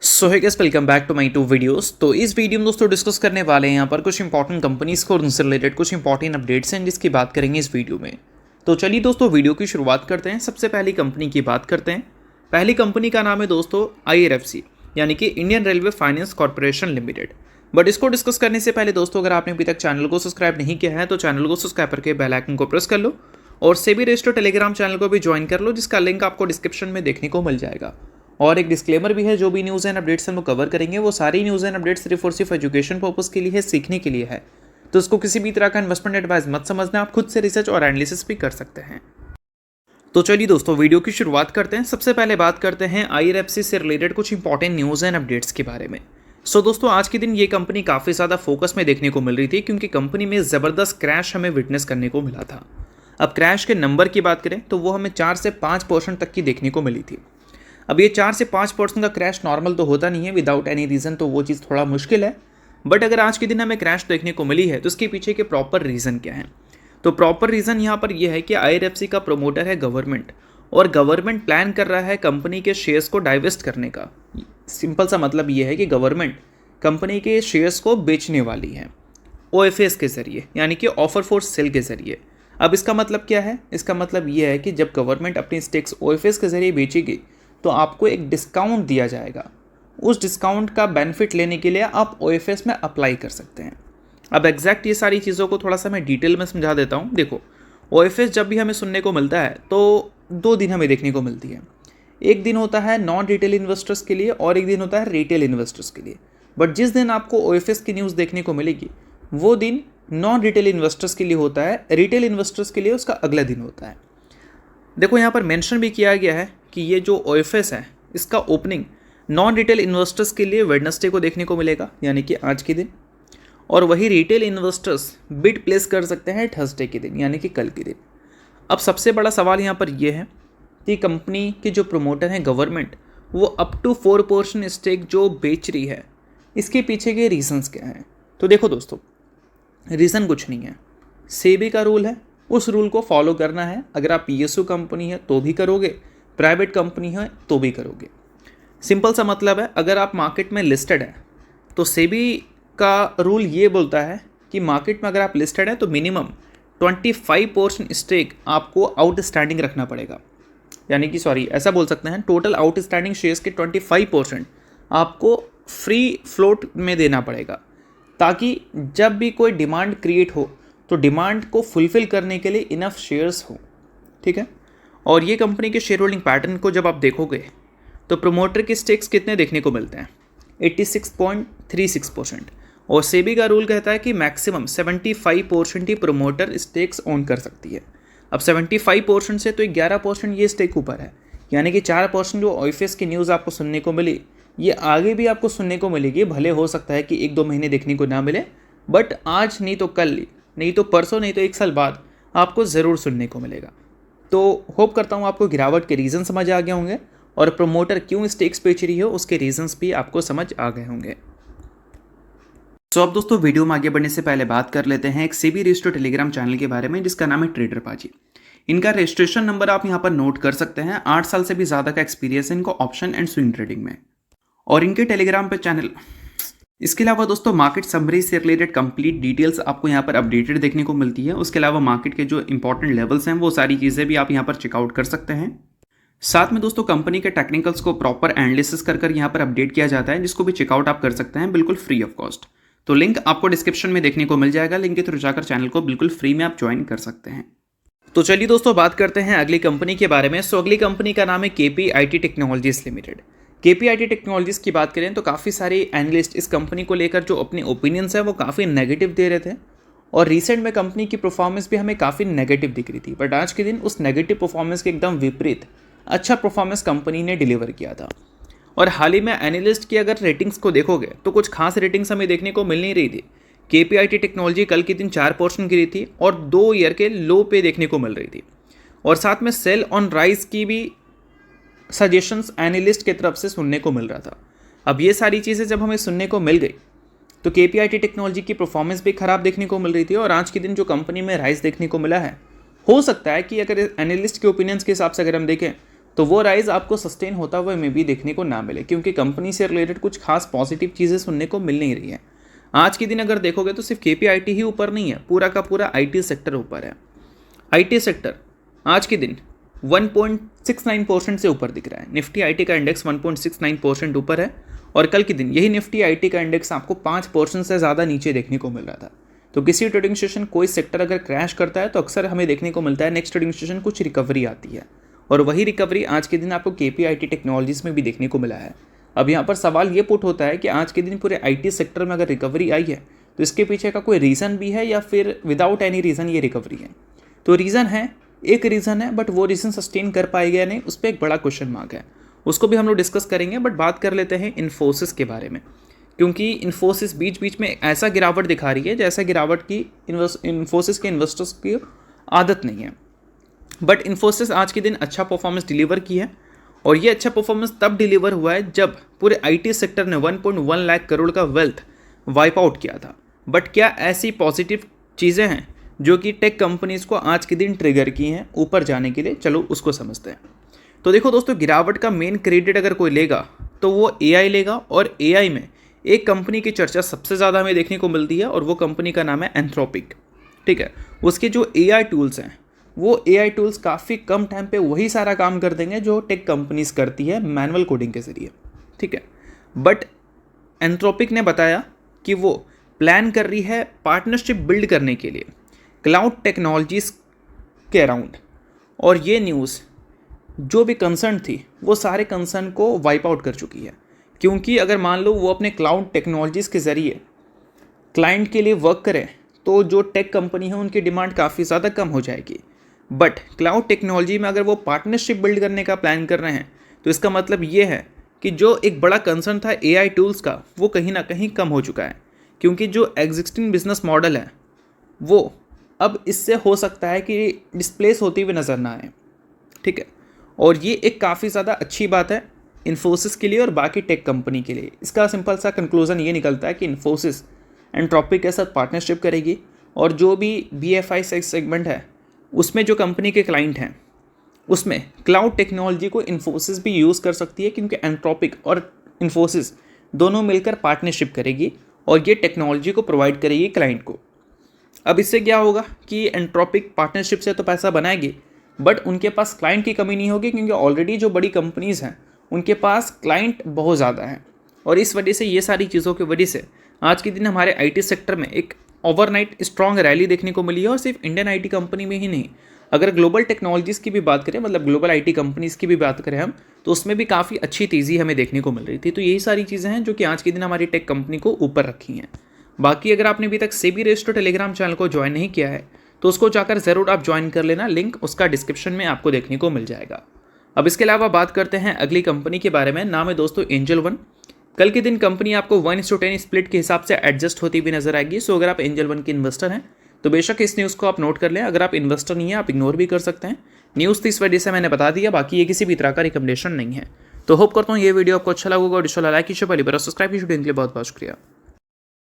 So hi guys, welcome back to my two videos. तो इस video में दोस्तों डिस्कस करने वाले हैं यहाँ पर कुछ इंपॉर्टेंट कंपनीज को और उनसे रिलेटेड कुछ इंपॉर्टेंट अपडेट्स हैं जिसकी बात करेंगे इस वीडियो में। तो चलिए दोस्तों वीडियो की शुरुआत करते हैं। सबसे पहली कंपनी की बात करते हैं। पहली कंपनी का नाम है दोस्तों IRFC यानी कि Indian railway finance corporation limited. But इसको डिस्कस करने से पहले दोस्तों अगर आपने अभी तक चैनल को सब्सक्राइब नहीं किया है तो चैनल को सब्सक्राइब करके बेल आइकन को प्रेस कर लो और सेबी रजिस्टर्ड टेलीग्राम चैनल को भी ज्वाइन कर लो जिसका लिंक आपको डिस्क्रिप्शन में देखने को मिल जाएगा। और एक डिस्क्लेमर भी है, जो भी न्यूज़ एंड अपडेट्स हम लोग कवर करेंगे वो सारी न्यूज़ एंड अपडेट्स सिर्फ और सिर्फ एजुकेशन पर्पस के लिए है, सीखने के लिए है। तो इसको किसी भी तरह का इन्वेस्टमेंट एडवाइस मत समझना, आप खुद से रिसर्च और एनालिसिस भी कर सकते हैं। तो चलिए दोस्तों वीडियो की शुरुआत करते हैं। सबसे पहले बात करते हैं IRFC से रिलेटेड कुछ इंपॉर्टेंट न्यूज़ एंड अपडेट्स के बारे में। सो दोस्तों आज के दिन ये कंपनी काफ़ी ज़्यादा फोकस में देखने को मिल रही थी क्योंकि कंपनी में ज़बरदस्त क्रैश हमें विटनेस करने को मिला था। अब क्रैश के नंबर की बात करें तो वो हमें 4 से 5% तक की देखने को मिली थी। अब ये 4 से 5% का क्रैश नॉर्मल तो होता नहीं है, विदाउट एनी रीज़न तो वो चीज़ थोड़ा मुश्किल है। बट अगर आज के दिन हमें क्रैश देखने को मिली है तो इसके पीछे के प्रॉपर रीज़न क्या है? तो प्रॉपर रीज़न यहाँ पर यह है कि IRFC का प्रमोटर है गवर्नमेंट और गवर्नमेंट प्लान कर रहा है कंपनी के शेयर्स को डाइवेस्ट करने का। सिंपल सा मतलब ये है कि गवर्नमेंट कंपनी के शेयर्स को बेचने वाली है OFS के ज़रिए, यानी कि ऑफर फॉर सेल के ज़रिए। अब इसका मतलब क्या है? इसका मतलब ये है कि जब गवर्नमेंट अपनी स्टेक्स OFS के ज़रिए बेचेगी तो आपको एक डिस्काउंट दिया जाएगा। उस डिस्काउंट का बेनिफिट लेने के लिए आप OFS में अप्लाई कर सकते हैं। अब एग्जैक्ट ये सारी चीज़ों को थोड़ा सा मैं डिटेल में समझा देता हूँ। देखो, OFS जब भी हमें सुनने को मिलता है तो 2 दिन हमें देखने को मिलती है। एक दिन होता है नॉन रिटेल इन्वेस्टर्स के लिए और एक दिन होता है रिटेल इन्वेस्टर्स के लिए। बट जिस दिन आपको OFS की न्यूज़ देखने को मिलेगी वो दिन नॉन रिटेल इन्वेस्टर्स के लिए होता है, रिटेल इन्वेस्टर्स के लिए उसका अगला दिन होता है। देखो यहाँ पर मेंशन भी किया गया है कि ये जो OFS है इसका ओपनिंग नॉन रिटेल इन्वेस्टर्स के लिए वेडनेसडे को देखने को मिलेगा, यानी कि आज के दिन, और वही रिटेल इन्वेस्टर्स बिड प्लेस कर सकते हैं थर्सडे के दिन, यानी कि कल के दिन। अब सबसे बड़ा सवाल यहाँ पर यह है कि कंपनी के जो प्रमोटर हैं गवर्नमेंट, वो अप टू 4% स्टेक जो बेच रही है, इसके पीछे के रीजंस क्या हैं? तो देखो दोस्तों, रीज़न कुछ नहीं है, सेबी का रूल है, उस रूल को फॉलो करना है। अगर आप PSU कंपनी है तो भी करोगे, प्राइवेट कंपनी है तो भी करोगे। सिंपल सा मतलब है, अगर आप मार्केट में लिस्टेड है तो सेबी का रूल ये बोलता है कि मार्केट में अगर आप लिस्टेड हैं तो मिनिमम 25% स्टेक आपको आउटस्टैंडिंग रखना पड़ेगा, यानी कि ऐसा बोल सकते हैं टोटल आउटस्टैंडिंग शेयर्स के 25% आपको फ्री फ्लोट में देना पड़ेगा, ताकि जब भी कोई डिमांड क्रिएट हो तो डिमांड को फुलफ़िल करने के लिए इनफ शेयर्स हो। ठीक है। और ये कंपनी के शेयर होल्डिंग पैटर्न को जब आप देखोगे तो प्रमोटर के स्टेक्स कितने देखने को मिलते हैं? 86.36%। और सेबी का रूल कहता है कि मैक्सिमम 75% ही प्रमोटर स्टेक्स ओन कर सकती है। अब 75% से तो 11% ये स्टेक ऊपर है, यानी कि 4% जो OFS की न्यूज़ आपको सुनने को मिली ये आगे भी आपको सुनने को मिलेगी। भले हो सकता है कि 1-2 महीने देखने को ना मिले, बट आज नहीं तो कल, नहीं तो परसों, नहीं तो 1 साल बाद आपको ज़रूर सुनने को मिलेगा। तो होप करता हूँ आपको गिरावट के रीज़न समझ आ गए होंगे और प्रमोटर क्यों स्टेक्स बेच रही हो उसके रीजंस भी आपको समझ आ गए होंगे। तो अब दोस्तों वीडियो में आगे बढ़ने से पहले बात कर लेते हैं एक सेबी रजिस्टर्ड टेलीग्राम चैनल के बारे में जिसका नाम है ट्रेडर पाजी। इनका रजिस्ट्रेशन नंबर आप यहाँ पर नोट कर सकते हैं। 8 साल से भी ज़्यादा का एक्सपीरियंस है इनको ऑप्शन एंड स्विंग ट्रेडिंग में, और इनके टेलीग्राम पे चैनल। इसके अलावा दोस्तों मार्केट समरी से रिलेटेड कंप्लीट डिटेल्स आपको यहाँ पर अपडेटेड देखने को मिलती है। उसके अलावा मार्केट के जो इंपॉर्टेंट लेवल्स हैं वो सारी चीज़ें भी आप यहाँ पर चेकआउट कर सकते हैं। साथ में दोस्तों कंपनी के टेक्निकल्स को प्रॉपर एनालिसिस कर यहाँ पर अपडेट किया जाता है, जिसको भी चेकआउट आप कर सकते हैं बिल्कुल फ्री ऑफ कॉस्ट। तो लिंक आपको डिस्क्रिप्शन में देखने को मिल जाएगा, लिंक के थ्रू जाकर चैनल को बिल्कुल फ्री में आप ज्वाइन कर सकते हैं। तो चलिए दोस्तों बात करते हैं अगली कंपनी के बारे में। सो अगली कंपनी का नाम है KPIT technologies limited. KPIT technologies की बात करें तो काफ़ी सारे एनालिस्ट इस कंपनी को लेकर जो अपने ओपिनियंस है वो काफ़ी नेगेटिव दे रहे थे, और रिसेंट में कंपनी की परफॉर्मेंस भी हमें काफ़ी नेगेटिव दिख रही थी। बट आज के दिन उस नेगेटिव परफॉर्मेंस के एकदम विपरीत अच्छा परफॉर्मेंस कंपनी ने डिलीवर किया था। और हाल ही में एनालिस्ट की अगर रेटिंग्स को देखोगे तो कुछ खास रेटिंग्स हमें देखने को मिल नहीं रही थी। KPIT टेक्नोलॉजी कल के दिन 4% गिरी थी और 2 ईयर के लो पे देखने को मिल रही थी, और साथ में सेल ऑन राइज की भी सजेशंस एनालिस्ट की तरफ से सुनने को मिल रहा था। अब ये सारी चीज़ें जब हमें सुनने को मिल गई तो KPIT टेक्नोलॉजी की परफॉर्मेंस भी ख़राब देखने को मिल रही थी, और आज के दिन जो कंपनी में राइज देखने को मिला है, हो सकता है कि अगर एनालिस्ट के ओपिनियंस के हिसाब से अगर हम देखें तो वो राइज आपको सस्टेन होता हुआ में भी देखने को ना मिले, क्योंकि कंपनी से रिलेटेड कुछ खास पॉजिटिव चीज़ें सुनने को मिल नहीं रही है। आज के दिन अगर देखोगे तो सिर्फ KPIT ही ऊपर नहीं है, पूरा का पूरा IT सेक्टर ऊपर है। IT सेक्टर आज के दिन 1.69% से ऊपर दिख रहा है। निफ्टी IT का इंडेक्स 1.69% ऊपर है, और कल के दिन यही निफ्टी IT का इंडेक्स आपको 5% से ज़्यादा नीचे देखने को मिल रहा था। तो किसी ट्रेडिंग सेशन कोई सेक्टर अगर क्रैश करता है तो अक्सर हमें देखने को मिलता है नेक्स्ट ट्रेडिंग सेशन कुछ रिकवरी आती है, और वही रिकवरी आज के दिन आपको KPIT टेक्नोलॉजीज में भी देखने को मिला है। अब यहाँ पर सवाल ये पुट होता है कि आज के दिन पूरे IT सेक्टर में अगर रिकवरी आई है तो इसके पीछे का कोई रीज़न भी है या फिर विदाउट एनी रीज़न ये रिकवरी है। तो रीज़न है, एक रीज़न है, बट वो रीज़न सस्टेन कर पाएगा या नहीं उस पर एक बड़ा क्वेश्चन मार्क है। उसको भी हम लोग डिस्कस करेंगे, बट बात कर लेते हैं इन्फोसिस के बारे में, क्योंकि इन्फोसिस बीच बीच में ऐसा गिरावट दिखा रही है जैसा गिरावट की इन्फोसिस के इन्वेस्टर्स की आदत नहीं है। बट इन्फोसिस आज के दिन अच्छा परफॉर्मेंस डिलीवर की है, और ये अच्छा परफॉर्मेंस तब डिलीवर हुआ है जब पूरे IT सेक्टर ने 1.1 लाख करोड़ का वेल्थ वाइप आउट किया था। बट क्या ऐसी पॉजिटिव चीज़ें हैं जो कि टेक कंपनीज़ को आज के दिन ट्रिगर की हैं ऊपर जाने के लिए? चलो उसको समझते हैं। तो देखो दोस्तों, गिरावट का मेन क्रेडिट अगर कोई लेगा तो वो AI लेगा, और AI में एक कंपनी की चर्चा सबसे ज़्यादा हमें देखने को मिलती है, और वो कंपनी का नाम है एंथ्रोपिक। ठीक है, उसके जो AI टूल्स हैं वो AI टूल्स काफ़ी कम टाइम पे वही सारा काम कर देंगे जो टेक कंपनीज करती है मैनुअल कोडिंग के ज़रिए। ठीक है, बट एंथ्रोपिक ने बताया कि वो प्लान कर रही है पार्टनरशिप बिल्ड करने के लिए क्लाउड टेक्नोलॉजीज़ के अराउंड, और ये न्यूज़ जो भी कंसर्न थी वो सारे कंसर्न को वाइप आउट कर चुकी है। क्योंकि अगर मान लो वो अपने क्लाउड टेक्नोलॉजीज़ के ज़रिए क्लाइंट के लिए वर्क करें तो जो टेक कंपनी है उनकी डिमांड काफ़ी ज़्यादा कम हो जाएगी। बट क्लाउड टेक्नोलॉजी में अगर वो पार्टनरशिप बिल्ड करने का प्लान कर रहे हैं तो इसका मतलब ये है कि जो एक बड़ा कंसर्न था AI टूल्स का वो कहीं ना कहीं कम हो चुका है, क्योंकि जो एग्जिस्टिंग बिजनेस मॉडल है वो अब इससे हो सकता है कि डिस्प्लेस होती हुई नज़र ना आए। ठीक है, और ये एक काफ़ी ज़्यादा अच्छी बात है इन्फोसिस के लिए और बाकी टेक कंपनी के लिए। इसका सिंपल सा कंक्लूजन ये निकलता है कि इन्फोसिस एंथ्रोपिक के साथ पार्टनरशिप करेगी, और जो भी BFI सेगमेंट है उसमें जो कंपनी के क्लाइंट हैं उसमें क्लाउड टेक्नोलॉजी को इन्फोसिस भी यूज़ कर सकती है, क्योंकि एंथ्रोपिक और इन्फोसिस दोनों मिलकर पार्टनरशिप करेगी और ये टेक्नोलॉजी को प्रोवाइड करेगी क्लाइंट को। अब इससे क्या होगा कि एंथ्रोपिक पार्टनरशिप से तो पैसा बनाएगी, बट उनके पास क्लाइंट की कमी नहीं होगी, क्योंकि ऑलरेडी जो बड़ी कंपनीज़ हैं उनके पास क्लाइंट बहुत ज़्यादा हैं। और इस वजह से ये सारी चीज़ों की वजह से आज के दिन हमारे IT सेक्टर में एक ओवरनाइट स्ट्रॉन्ग रैली देखने को मिली है, और सिर्फ इंडियन IT कंपनी में ही नहीं, अगर ग्लोबल टेक्नोलॉजीज़ की भी बात करें, मतलब ग्लोबल IT कंपनीज़ की भी बात करें हम, तो उसमें भी काफ़ी अच्छी तेज़ी हमें देखने को मिल रही थी। तो यही सारी चीज़ें हैं जो कि आज के दिन हमारी टेक कंपनी को ऊपर रखी हैं। बाकी अगर आपने अभी तक सेबी रजिस्टर्ड टेलीग्राम चैनल को ज्वाइन नहीं किया है तो उसको जाकर ज़रूर आप ज्वाइन कर लेना, लिंक उसका डिस्क्रिप्शन में आपको देखने को मिल जाएगा। अब इसके अलावा बात करते हैं अगली कंपनी के बारे में, नाम है दोस्तों एंजल वन। कल के दिन कंपनी आपको 1:10 स्प्लिट के हिसाब से एडजस्ट होती हुई नजर आएगी। सो अगर आप एंजल वन के इन्वेस्टर हैं तो बेशक इस न्यूज़ को आप नोट कर लें। अगर आप इन्वेस्टर नहीं है आप इग्नोर भी कर सकते हैं। न्यूज़ तो इस वजह से मैंने बता दिया, बाकी ये किसी भी तरह का रिकमेंडेशन नहीं है। तो होप करता हूँ ये वीडियो आपको अच्छा लगा होगा, और लाइक कीजिए, पहली बार सब्सक्राइब कीजिए। बहुत बहुत शुक्रिया।